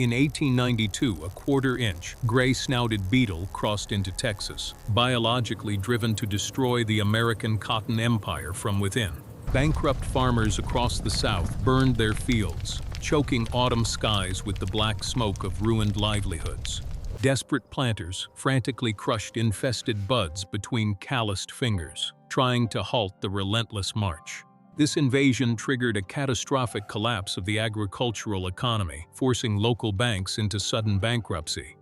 In 1892, a quarter-inch, gray-snouted beetle crossed into Texas, biologically driven to destroy the American cotton empire from within. Bankrupt farmers across the South burned their fields, choking autumn skies with the black smoke of ruined livelihoods. Desperate planters frantically crushed infested buds between calloused fingers, trying to halt the relentless march. This invasion triggered a catastrophic collapse of the agricultural economy, forcing local banks into sudden bankruptcy.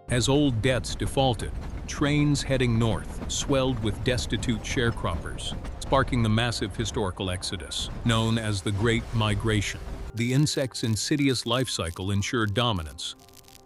As old debts defaulted, trains heading north swelled with destitute sharecroppers, sparking the massive historical exodus, known as the Great Migration. The insect's insidious life cycle ensured dominance,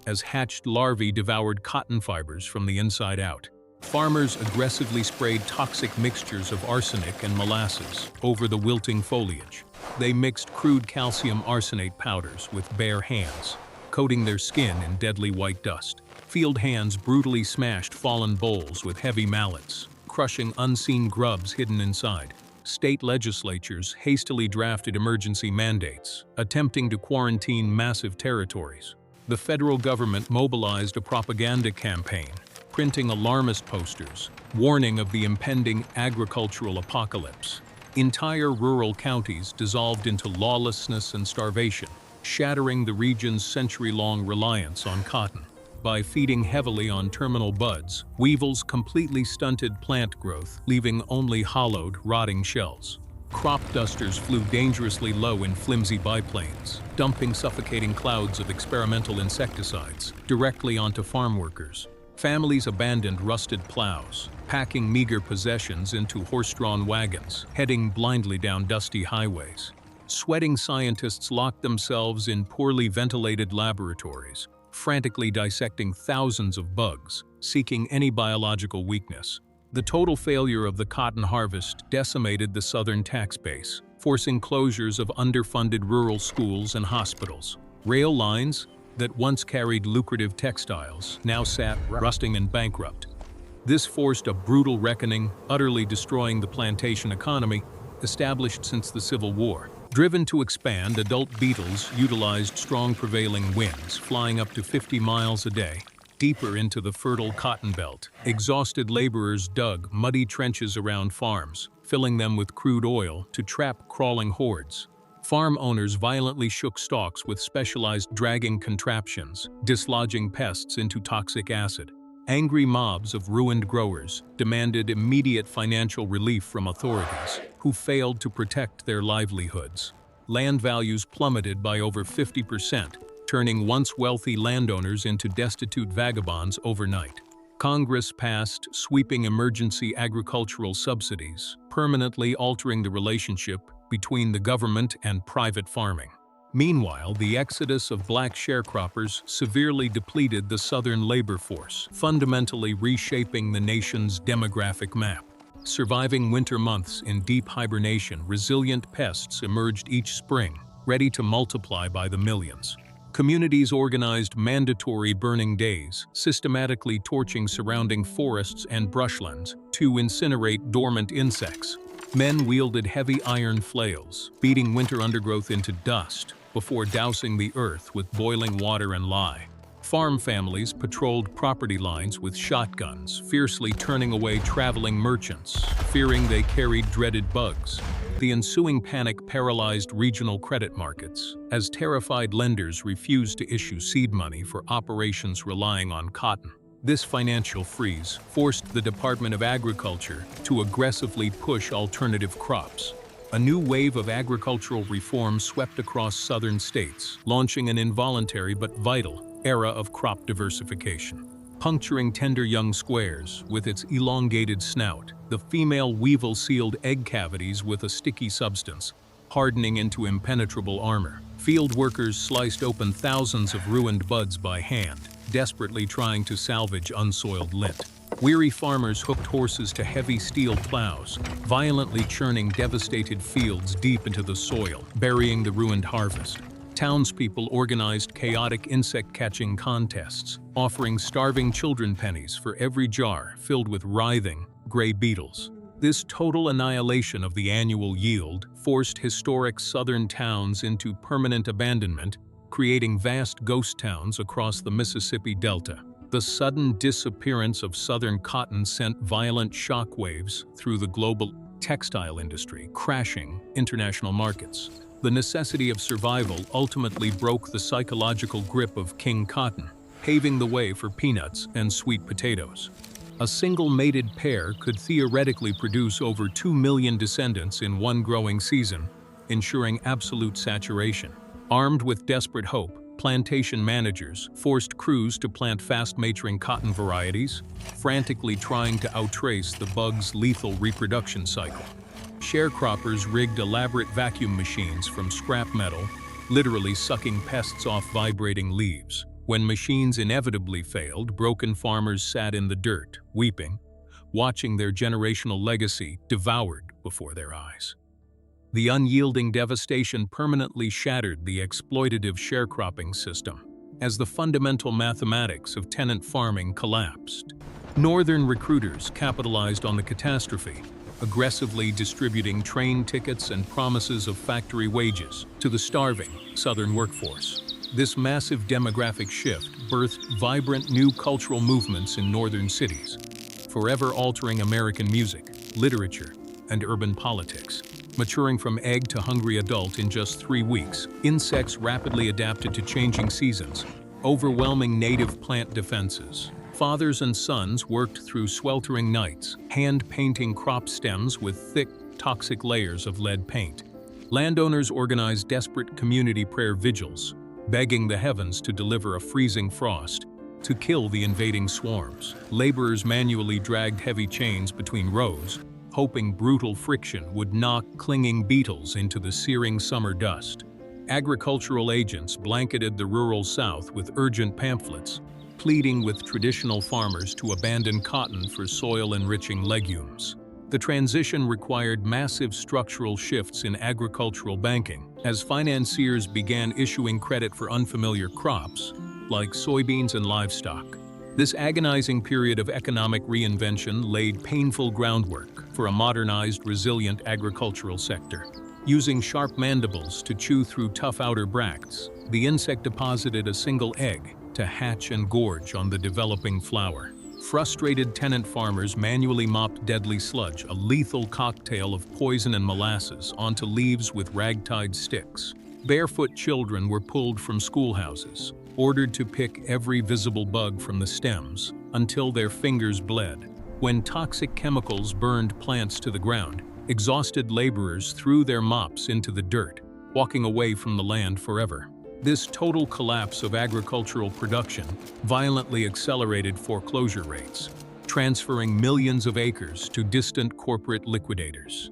as hatched larvae devoured cotton fibers from the inside out. Farmers aggressively sprayed toxic mixtures of arsenic and molasses over the wilting foliage. They mixed crude calcium arsenate powders with bare hands, coating their skin in deadly white dust. Field hands brutally smashed fallen bolls with heavy mallets, crushing unseen grubs hidden inside. State legislatures hastily drafted emergency mandates, attempting to quarantine massive territories. The federal government mobilized a propaganda campaign, printing alarmist posters, warning of the impending agricultural apocalypse. Entire rural counties dissolved into lawlessness and starvation, shattering the region's century-long reliance on cotton. By feeding heavily on terminal buds, weevils completely stunted plant growth, leaving only hollowed, rotting shells. Crop dusters flew dangerously low in flimsy biplanes, dumping suffocating clouds of experimental insecticides directly onto farm workers. Families abandoned rusted plows, packing meager possessions into horse-drawn wagons, heading blindly down dusty highways. Sweating scientists locked themselves in poorly ventilated laboratories, frantically dissecting thousands of bugs, seeking any biological weakness. The total failure of the cotton harvest decimated the southern tax base, forcing closures of underfunded rural schools and hospitals. Rail lines that once carried lucrative textiles now sat rusting and bankrupt. This forced a brutal reckoning, utterly destroying the plantation economy established since the Civil War. Driven to expand, adult beetles utilized strong prevailing winds, flying up to 50 miles a day, deeper into the fertile cotton belt. Exhausted laborers dug muddy trenches around farms, filling them with crude oil to trap crawling hordes. Farm owners violently shook stalks with specialized dragging contraptions, dislodging pests into toxic acid. Angry mobs of ruined growers demanded immediate financial relief from authorities, who failed to protect their livelihoods. Land values plummeted by over 50%, turning once wealthy landowners into destitute vagabonds overnight. Congress passed sweeping emergency agricultural subsidies, permanently altering the relationship between the government and private farming. Meanwhile, the exodus of black sharecroppers severely depleted the southern labor force, fundamentally reshaping the nation's demographic map. Surviving winter months in deep hibernation, resilient pests emerged each spring, ready to multiply by the millions. Communities organized mandatory burning days, systematically torching surrounding forests and brushlands to incinerate dormant insects. Men wielded heavy iron flails, beating winter undergrowth into dust before dousing the earth with boiling water and lye. Farm families patrolled property lines with shotguns, fiercely turning away traveling merchants, fearing they carried dreaded bugs. The ensuing panic paralyzed regional credit markets, as terrified lenders refused to issue seed money for operations relying on cotton. This financial freeze forced the Department of Agriculture to aggressively push alternative crops. A new wave of agricultural reform swept across southern states, launching an involuntary but vital era of crop diversification. Puncturing tender young squares with its elongated snout, the female weevil sealed egg cavities with a sticky substance, hardening into impenetrable armor. Field workers sliced open thousands of ruined buds by hand, desperately trying to salvage unsoiled lint. Weary farmers hooked horses to heavy steel plows, violently churning devastated fields deep into the soil, burying the ruined harvest. Townspeople organized chaotic insect-catching contests, offering starving children pennies for every jar filled with writhing, gray beetles. This total annihilation of the annual yield forced historic southern towns into permanent abandonment, creating vast ghost towns across the Mississippi Delta. The sudden disappearance of southern cotton sent violent shockwaves through the global textile industry, crashing international markets. The necessity of survival ultimately broke the psychological grip of King Cotton, paving the way for peanuts and sweet potatoes. A single mated pair could theoretically produce over 2 million descendants in one growing season, ensuring absolute saturation. Armed with desperate hope, plantation managers forced crews to plant fast-maturing cotton varieties, frantically trying to outtrace the bug's lethal reproduction cycle. Sharecroppers rigged elaborate vacuum machines from scrap metal, literally sucking pests off vibrating leaves. When machines inevitably failed, broken farmers sat in the dirt, weeping, watching their generational legacy devoured before their eyes. The unyielding devastation permanently shattered the exploitative sharecropping system, as the fundamental mathematics of tenant farming collapsed. Northern recruiters capitalized on the catastrophe, aggressively distributing train tickets and promises of factory wages to the starving Southern workforce. This massive demographic shift birthed vibrant new cultural movements in northern cities, forever altering American music, literature, and urban politics. Maturing from egg to hungry adult in just 3 weeks, insects rapidly adapted to changing seasons, overwhelming native plant defenses. Fathers and sons worked through sweltering nights, hand-painting crop stems with thick, toxic layers of lead paint. Landowners organized desperate community prayer vigils, begging the heavens to deliver a freezing frost to kill the invading swarms. Laborers manually dragged heavy chains between rows, hoping brutal friction would knock clinging beetles into the searing summer dust. Agricultural agents blanketed the rural South with urgent pamphlets, pleading with traditional farmers to abandon cotton for soil-enriching legumes. The transition required massive structural shifts in agricultural banking, as financiers began issuing credit for unfamiliar crops, like soybeans and livestock. This agonizing period of economic reinvention laid painful groundwork for a modernized, resilient agricultural sector. Using sharp mandibles to chew through tough outer bracts, the insect deposited a single egg to hatch and gorge on the developing flower. Frustrated tenant farmers manually mopped deadly sludge, a lethal cocktail of poison and molasses, onto leaves with ragtide sticks. Barefoot children were pulled from schoolhouses, ordered to pick every visible bug from the stems until their fingers bled. When toxic chemicals burned plants to the ground, exhausted laborers threw their mops into the dirt, walking away from the land forever. This total collapse of agricultural production violently accelerated foreclosure rates, transferring millions of acres to distant corporate liquidators.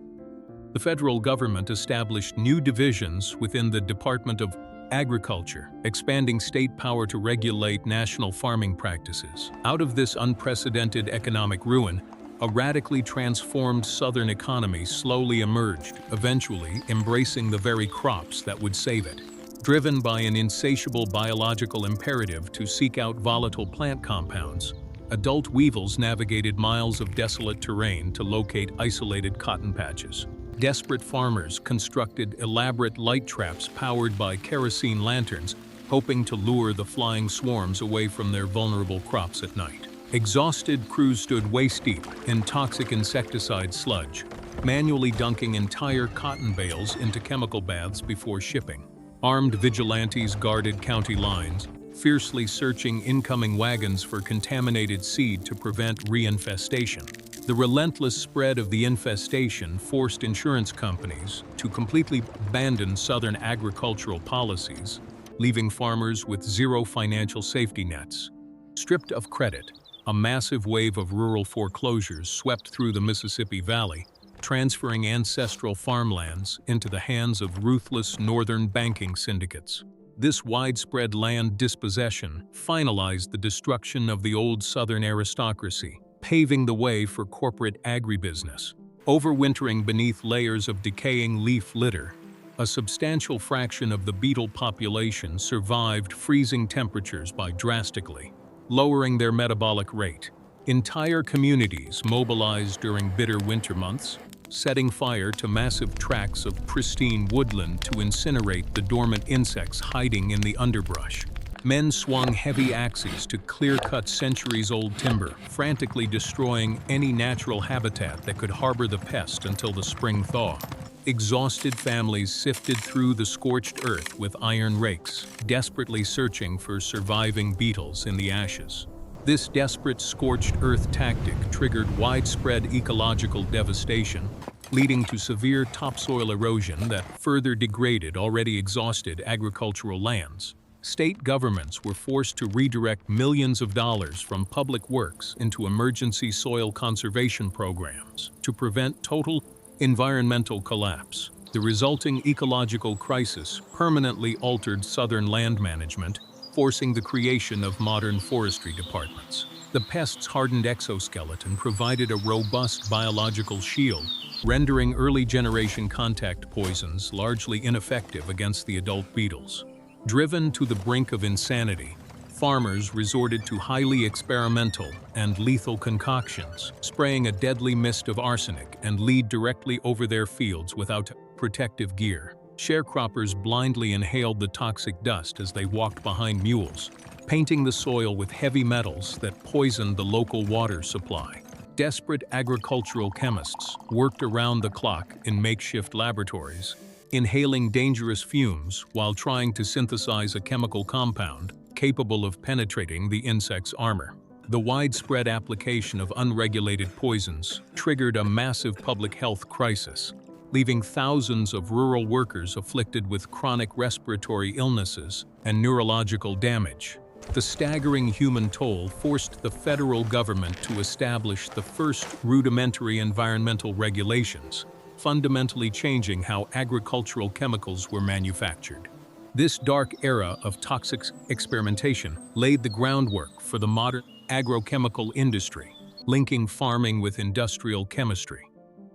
The federal government established new divisions within the Department of Agriculture, expanding state power to regulate national farming practices. Out of this unprecedented economic ruin, a radically transformed Southern economy slowly emerged, eventually embracing the very crops that would save it. Driven by an insatiable biological imperative to seek out volatile plant compounds, adult weevils navigated miles of desolate terrain to locate isolated cotton patches. Desperate farmers constructed elaborate light traps powered by kerosene lanterns, hoping to lure the flying swarms away from their vulnerable crops at night. Exhausted crews stood waist-deep in toxic insecticide sludge, manually dunking entire cotton bales into chemical baths before shipping. Armed vigilantes guarded county lines, fiercely searching incoming wagons for contaminated seed to prevent reinfestation. The relentless spread of the infestation forced insurance companies to completely abandon Southern agricultural policies, leaving farmers with zero financial safety nets. Stripped of credit, a massive wave of rural foreclosures swept through the Mississippi Valley, transferring ancestral farmlands into the hands of ruthless northern banking syndicates. This widespread land dispossession finalized the destruction of the old Southern aristocracy, paving the way for corporate agribusiness. Overwintering beneath layers of decaying leaf litter, a substantial fraction of the beetle population survived freezing temperatures by drastically lowering their metabolic rate. Entire communities mobilized during bitter winter months, setting fire to massive tracts of pristine woodland to incinerate the dormant insects hiding in the underbrush. Men swung heavy axes to clear-cut centuries-old timber, frantically destroying any natural habitat that could harbor the pest until the spring thaw. Exhausted families sifted through the scorched earth with iron rakes, desperately searching for surviving beetles in the ashes. This desperate scorched earth tactic triggered widespread ecological devastation, leading to severe topsoil erosion that further degraded already exhausted agricultural lands. State governments were forced to redirect millions of dollars from public works into emergency soil conservation programs to prevent total environmental collapse. The resulting ecological crisis permanently altered southern land management, forcing the creation of modern forestry departments. The pest's hardened exoskeleton provided a robust biological shield, rendering early-generation contact poisons largely ineffective against the adult beetles. Driven to the brink of insanity, farmers resorted to highly experimental and lethal concoctions, spraying a deadly mist of arsenic and lead directly over their fields without protective gear. Sharecroppers blindly inhaled the toxic dust as they walked behind mules, painting the soil with heavy metals that poisoned the local water supply. Desperate agricultural chemists worked around the clock in makeshift laboratories, inhaling dangerous fumes while trying to synthesize a chemical compound capable of penetrating the insect's armor. The widespread application of unregulated poisons triggered a massive public health crisis, leaving thousands of rural workers afflicted with chronic respiratory illnesses and neurological damage. The staggering human toll forced the federal government to establish the first rudimentary environmental regulations, fundamentally changing how agricultural chemicals were manufactured. This dark era of toxic experimentation laid the groundwork for the modern agrochemical industry, linking farming with industrial chemistry.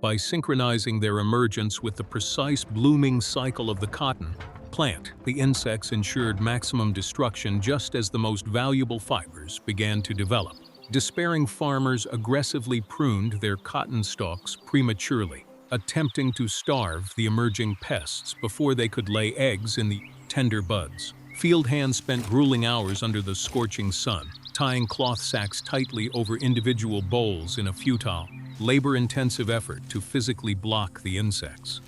By synchronizing their emergence with the precise blooming cycle of the cotton plant, the insects ensured maximum destruction just as the most valuable fibers began to develop. Despairing farmers aggressively pruned their cotton stalks prematurely, attempting to starve the emerging pests before they could lay eggs in the tender buds. Field hands spent grueling hours under the scorching sun, tying cloth sacks tightly over individual bolls in a futile, labor-intensive effort to physically block the insects.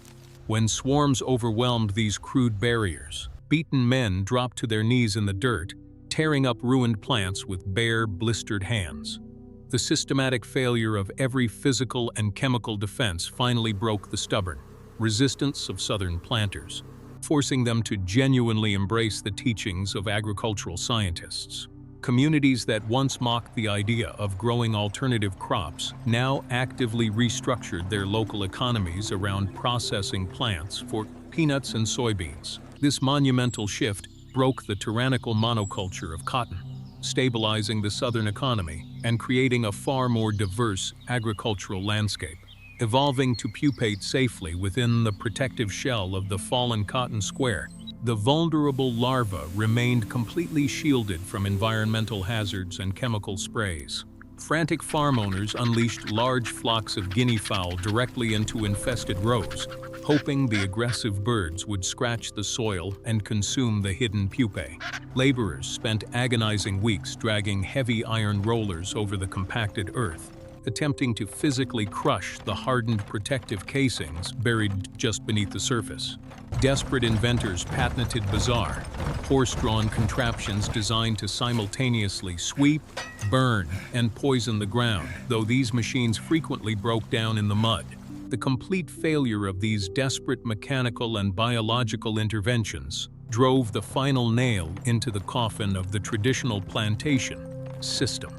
When swarms overwhelmed these crude barriers, beaten men dropped to their knees in the dirt, tearing up ruined plants with bare, blistered hands. The systematic failure of every physical and chemical defense finally broke the stubborn resistance of southern planters, forcing them to genuinely embrace the teachings of agricultural scientists. Communities that once mocked the idea of growing alternative crops now actively restructured their local economies around processing plants for peanuts and soybeans. This monumental shift broke the tyrannical monoculture of cotton, stabilizing the southern economy and creating a far more diverse agricultural landscape. Evolving to pupate safely within the protective shell of the fallen cotton square, the vulnerable larva remained completely shielded from environmental hazards and chemical sprays. Frantic farm owners unleashed large flocks of guineafowl directly into infested rows, hoping the aggressive birds would scratch the soil and consume the hidden pupae. Laborers spent agonizing weeks dragging heavy iron rollers over the compacted earth, attempting to physically crush the hardened protective casings buried just beneath the surface. Desperate inventors patented bizarre, horse-drawn contraptions designed to simultaneously sweep, burn, and poison the ground, though these machines frequently broke down in the mud. The complete failure of these desperate mechanical and biological interventions drove the final nail into the coffin of the traditional plantation system.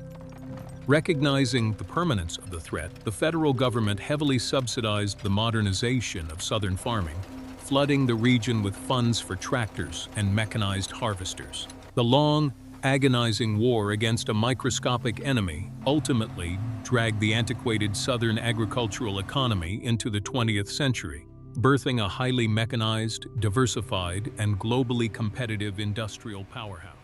Recognizing the permanence of the threat, the federal government heavily subsidized the modernization of southern farming, flooding the region with funds for tractors and mechanized harvesters. The long, agonizing war against a microscopic enemy ultimately dragged the antiquated southern agricultural economy into the 20th century, birthing a highly mechanized, diversified, and globally competitive industrial powerhouse.